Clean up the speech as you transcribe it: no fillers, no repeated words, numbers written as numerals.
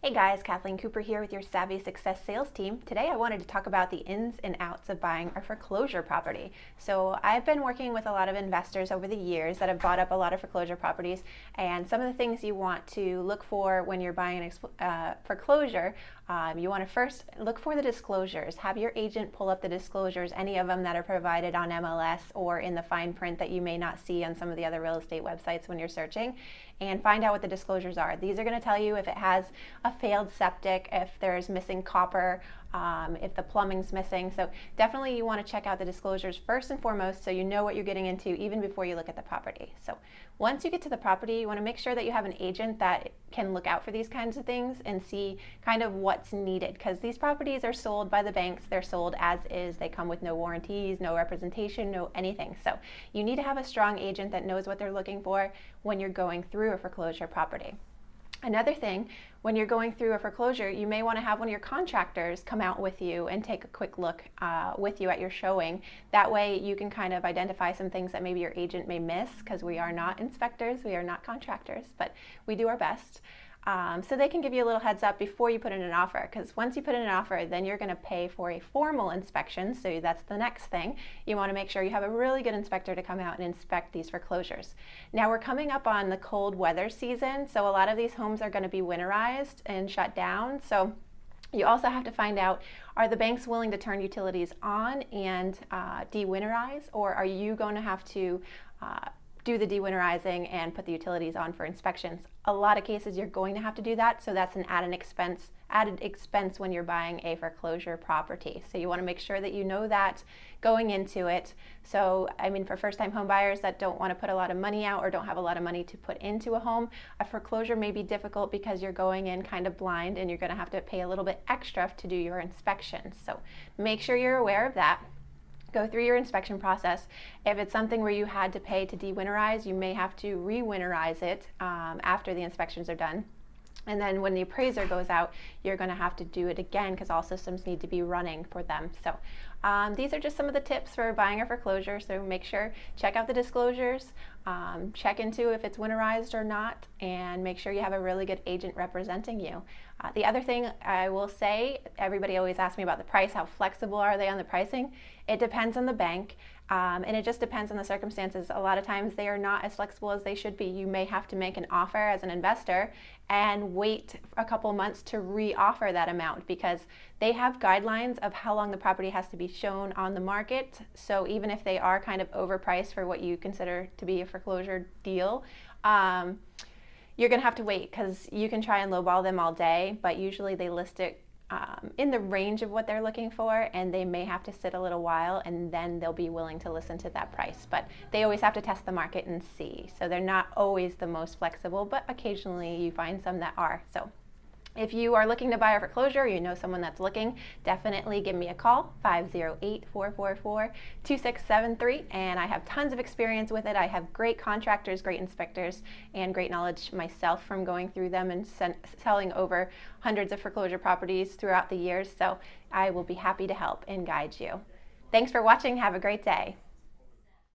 Hey guys, Kathleen Cooper here with your Savvy Success Sales team. Today I wanted to talk about the ins and outs of buying a foreclosure property. So I've been working with a lot of investors over the years that have bought up a lot of foreclosure properties, and some of the things you want to look for when you're buying a foreclosure, you want to first look for the disclosures. Have your agent pull up the disclosures, any of them that are provided on MLS or in the fine print that you may not see on some of the other real estate websites when you're searching, and find out what the disclosures are. These are going to tell you if it has a failed septic, if there's missing copper, if the plumbing's missing. So definitely you want to check out the disclosures first and foremost so you know what you're getting into even before you look at the property. So once you get to the property, you want to make sure that you have an agent that can look out for these kinds of things and see kind of what's needed, because these properties are sold by the banks. They're sold as is. They come with no warranties, no representation, no anything. So you need to have a strong agent that knows what they're looking for when you're going through a foreclosure property. Another thing, when you're going through a foreclosure, you may want to have one of your contractors come out with you and take a quick look with you at your showing. That way you can kind of identify some things that maybe your agent may miss, because we are not inspectors, we are not contractors, but we do our best. So they can give you a little heads up before you put in an offer, because once you put in an offer, then you're going to pay for a formal inspection. So that's the next thing. You want to make sure you have a really good inspector to come out and inspect these foreclosures. Now we're coming up on the cold weather season, so a lot of these homes are going to be winterized and shut down. So you also have to find out, are the banks willing to turn utilities on and de-winterize, or are you going to have to do the de-winterizing and put the utilities on for inspections? A lot of cases you're going to have to do that, so that's an added expense when you're buying a foreclosure property. So you want to make sure that you know that going into it. So I mean, for first-time home buyers that don't want to put a lot of money out or don't have a lot of money to put into a home, a foreclosure may be difficult because you're going in kind of blind and you're going to have to pay a little bit extra to do your inspections. So make sure you're aware of that. Go through your inspection process. If it's something where you had to pay to de-winterize, you may have to re-winterize it after the inspections are done. And then when the appraiser goes out, you're going to have to do it again, because all systems need to be running for them. So these are just some of the tips for buying a foreclosure. So make sure, check out the disclosures, check into if it's winterized or not, and make sure you have a really good agent representing you. The other thing I will say, everybody always asks me about the price. How flexible are they on the pricing? It depends on the bank. And it just depends on the circumstances. A lot of times they are not as flexible as they should be. You may have to make an offer as an investor and wait a couple months to re-offer that amount, because they have guidelines of how long the property has to be shown on the market. So even if they are kind of overpriced for what you consider to be a foreclosure deal, you're going to have to wait, because you can try and lowball them all day, but usually they list it in the range of what they're looking for, and they may have to sit a little while and then they'll be willing to listen to that price. But they always have to test the market and see. So they're not always the most flexible, but occasionally you find some that are. So if you are looking to buy a foreclosure, or you know someone that's looking, definitely give me a call, 508-444-2673, and I have tons of experience with it. I have great contractors, great inspectors, and great knowledge myself from going through them and selling over hundreds of foreclosure properties throughout the years, so I will be happy to help and guide you. Thanks for watching. Have a great day.